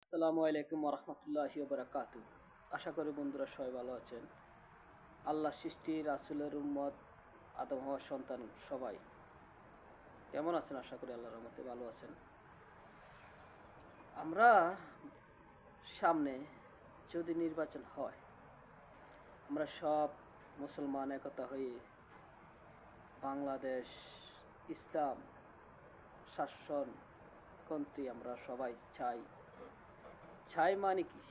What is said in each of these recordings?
আসসালামু আলাইকুম ওরহমতুল্লাহি ওবরাকাতু। আশা করি বন্ধুরা সবাই ভালো আছেন। আল্লাহ সৃষ্টি রাসূলের উম্মত আদম হওয়ার সন্তান সবাই কেমন আছেন? আশা করি আল্লাহর রহমতে ভালো আছেন। আমরা সামনে যদি নির্বাচন হয়, আমরা সব মুসলমান একতা হয়ে বাংলাদেশ ইসলাম শাসন কন্ত্রী আমরা সবাই চাই। চাই মানে কি?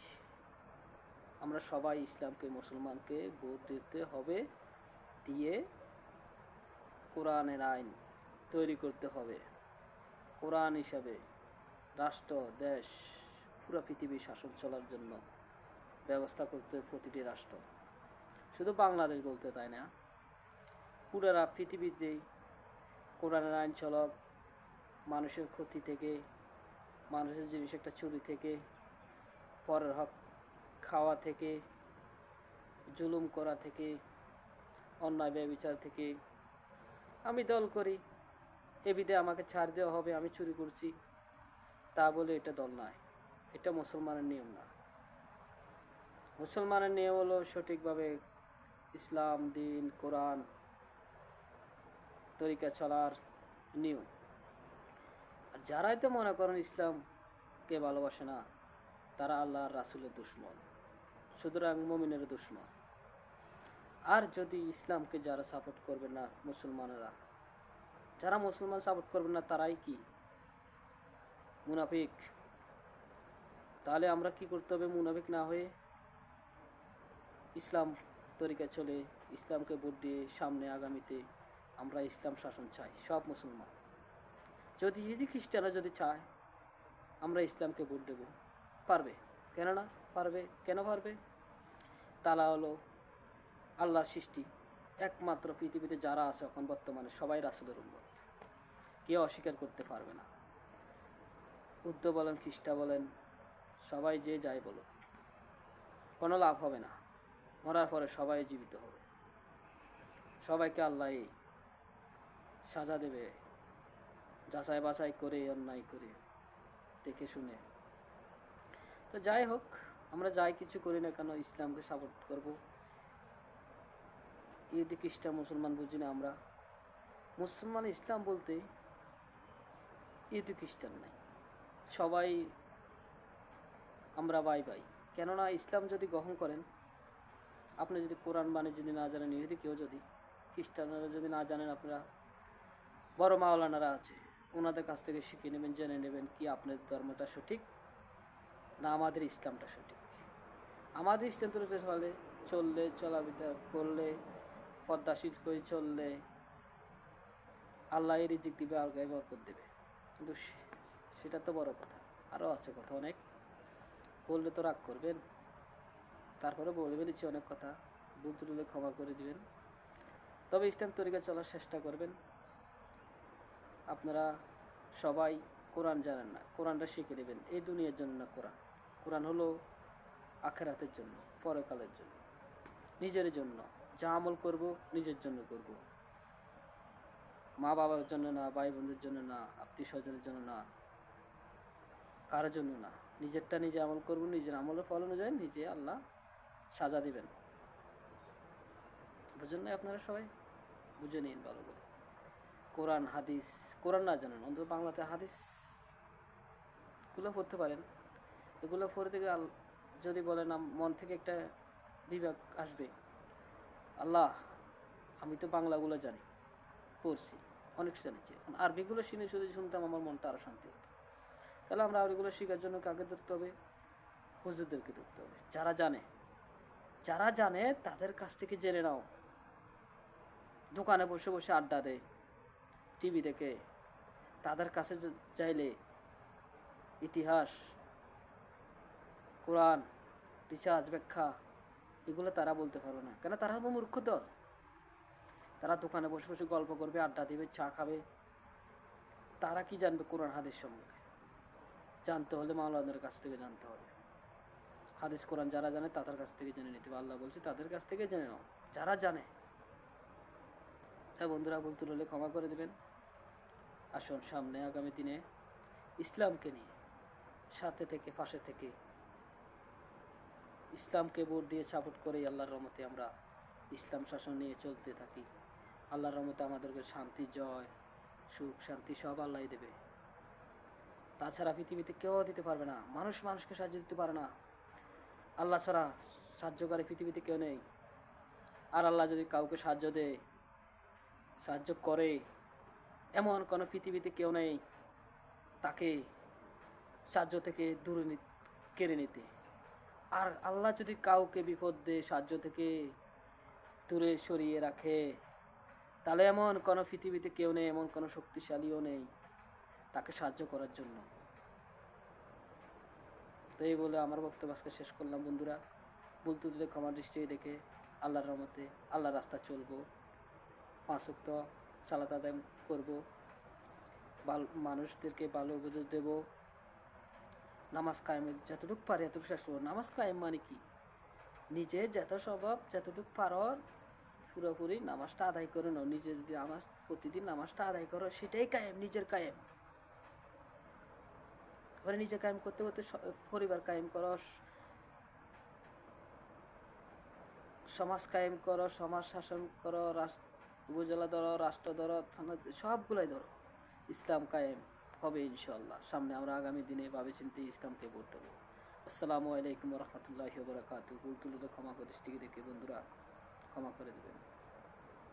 আমরা সবাই ইসলামকে মুসলমানকে ভোট দিতে হবে, দিয়ে কোরআনের আইন তৈরি করতে হবে। কোরআন হিসাবে রাষ্ট্র দেশ পুরো পৃথিবী শাসন চলার জন্য ব্যবস্থা করতে হবে প্রতিটি রাষ্ট্র, শুধু বাংলাদেশ বলতে তাই না, পুরা পৃথিবীতেই কোরআনের আইন চলক। মানুষের ক্ষতি থেকে, মানুষের জিনিস একটা চুরি থেকে, পরের হক খাওয়া থেকে, জুলুম করা থেকে, অন্যায় ব্যভিচার থেকে। আমি দল করি, এবিধে আমাকে ছাড় দেওয়া হবে, আমি চুরি করছি, তা বলে এটা দল নয়, এটা মুসলমানের নিয়ম না। মুসলমানের নিয়ম হলো সঠিকভাবে ইসলাম দিন কোরআন তরিকা চলার নিয়ম। আর যারাই তো মনে করেন ইসলামকে ভালোবাসে না, তারা আল্লাহর রাসূলের দুশমন, সুতরাং মুমিনের দুশমন। আর যদি ইসলামকে যারা সাপোর্ট করবে না, মুসলমানেরা যারা মুসলমান সাপোর্ট করবে না, তারাই কি মুনাফিক। তাহলে আমরা কি করতে হবে? মুনাফিক না হয়ে ইসলাম তরিকা চলে ইসলামকে ভোট দিয়ে সামনে আগামীতে আমরা ইসলাম শাসন চাই সব মুসলমান। যদি খ্রিস্টানরা যদি চায় আমরা ইসলামকে ভোট দেব, পারবে কেন না? পারবে। কেন পারবে? তালা হলো আল্লাহর সৃষ্টি, একমাত্র পৃথিবীতে যারা আছে এখন বর্তমানে সবাই রাসূলের উম্মত, কেউ অস্বীকার করতে পারবে না। বুদ্ধ বলেন, খ্রিস্টা বলেন, সবাই যে যাই বলো, কোনো লাভ হবে না। মরার পরে সবাই জীবিত হবে, সবাইকে আল্লাহ সাজা দেবে, যাচাই বাছাই করে, অন্যায় করে, দেখে শুনে। তো যাই হোক, আমরা যাই কিছু করি না কেন ইসলামকে সাপোর্ট করব। ইহুদি খ্রিস্টান মুসলমান বুঝি না আমরা। মুসলমান ইসলাম বলতে ইহুদি খ্রিস্টান নাই, সবাই আমরা ভাই ভাই। কেননা ইসলাম যদি গ্রহণ করেন, আপনি যদি কোরআন বাণী যদি না জানেন, ইহুদি কেউ যদি, খ্রিস্টানরা যদি না জানেন, আপনারা বড় মাওলানারা আছে, ওনাদের কাছ থেকে শিখে নেবেন, জেনে নেবেন কি আপনার ধর্মটা সঠিক না আমাদের ইসলামটা সঠিক। আমাদের ইসলাম তো চললে, চলাবিচার করলে, পদ্মাশীল করে চললে আল্লাহ রিজিক দিবে, আলগায় বরকত দেবে। কিন্তু সেটা তো বড় কথা, আরও আছে কথা অনেক, বললে তো রাগ করবেন। তারপরে বলে ফেলেছি অনেক কথা, ভুল ত্রুটি ক্ষমা করে দিবেন। তবে ইসলাম তরিকা চলার চেষ্টা করবেন। আপনারা সবাই কোরআন জানেন না, কোরআনটা শিখে নেবেন। এই দুনিয়ার জন্য না, কোরআন কোরআন হলো আখিরাতের জন্য, পরকালের জন্য, নিজের জন্য। যা আমল করব নিজের জন্য করব, মা বাবার জন্য না, ভাই বোনদের জন্য না, আত্মীয় স্বজনের জন্য না, কারোর জন্য না। নিজেরটা নিজে আমল করব, নিজের আমলের ফল অনুযায়ী নিজে আল্লাহ সাজা দিবেন। বুঝেন না? আপনারা সবাই বুঝে নিন ভালো করে। কোরআন হাদিস, কোরআন না জানেন অন্তত বাংলাতে হাদিসগুলো পড়তে পারেন। এগুলো পড়ে থেকে যদি বলেন, মন থেকে একটা বিবেক আসবে, আল্লাহ আমি তো বাংলাগুলো জানি, পড়ছি, অনেক জানিছি, এখন আরবিগুলো শুনে শুধু শুনতাম, আমার মনটা আরও শান্তি হতো। তাহলে আমরা আরবিগুলো শেখার জন্য কাকে ধরতে হবে? হুজুরদেরকে ধরতে হবে, যারা জানে। যারা জানে তাদের কাছ থেকে জেনে নাও। দোকানে বসে বসে আড্ডা দেয়, টিভি দেখে, তাদের কাছে চাইলে ইতিহাস, কোরআন, রিসার্চ, ব্যাখ্যা এগুলো তারা বলতে পারবে না। কেন? তারা হবে মূর্খ দল। তারা দোকানে বসে বসে গল্প করবে, আড্ডা দিবে, চা খাবে। তারা কি জানবে কোরআন হাদিস সম্পর্কে? জানতে হলে মাওলানাদের কাছ থেকে জানতে হবে। হাদিস কোরআন যারা জানে তাদের কাছ থেকে জেনে নিতে হবে। আল্লাহ বলছে তাদের কাছ থেকে জেনে নাও, যারা জানে। তাই বন্ধুরা, ভুল ত্রুটি হলে ক্ষমা করে দেবেন। আসুন সামনে আগামী দিনে ইসলামকে নিয়ে সাথে থেকে পাশে থেকে ইসলামকে ভোট দিয়ে সাপোর্ট করে আল্লাহর রহমতে আমরা ইসলাম শাসন নিয়ে চলতে থাকি। আল্লাহর রহমতে আমাদেরকে শান্তি, জয়, সুখ, শান্তি সব আল্লাহ দেবে। তাছাড়া পৃথিবীতে কেউ দিতে পারবে না। মানুষ মানুষকে সাহায্য দিতে পারে না। আল্লাহ ছাড়া সাহায্যকারী পৃথিবীতে কেউ নেই। আর আল্লাহ যদি কাউকে সাহায্য দেয়, সাহায্য করে, এমন কোনো পৃথিবীতে কেউ নেই তাকে সাহায্য থেকে দূরে কেড়ে নিতে। আর আল্লাহ যদি কাউকে বিপদ দেয়, সাহায্য থেকে দূরে সরিয়ে রাখে, তাহলে এমন কোনো পৃথিবীতে কেউ নেই, এমন কোনো শক্তিশালীও নেই তাকে সাহায্য করার জন্য। তো এই বলে আমার বক্তব্য আজকে শেষ করলাম বন্ধুরা। ভুল ত্রুটি ক্ষমার দৃষ্টি দেখে আল্লাহর রহমতে আল্লাহর রাস্তা চলবো, 5 ওয়াক্ত সালাত আদায় করবো, মানুষদেরকে ভালো উপদেশ দেবো, নামাজ কায়েমের যতটুকু পারে এতটুকু শেষ করবো। নামাজ কায়েম মানে কি? নিজে যত স্বভাব যতটুকু পারো পুরোপুরি নামাজটা আদায় করে নাও। নিজে যদি প্রতিদিন নামাজটা আদায় করো, সেটাই কায়েম, নিজের কায়েম। এবারে নিজে কায়েম করতে করতে পরিবার কায়েম করো, সমাজ কায়েম করো, সমাজ শাসন করো, উপজেলা ধরো, রাষ্ট্র ধরো, থানা, সবগুলাই ধরো। ইসলাম কায়েম হবে ইনশাল্লাহ। সামনে আমরা আগামী দিনে ভাবে চিন্তে ইসলামকে ভোট দেবো। আসসালামু আলাইকুম রহমতুল্লাহি ওয়া বারাকাতুহু। ভুল ত্রুটি ক্ষমা করে দৃষ্টিকে দেখে বন্ধুরা ক্ষমা করে দেবেন।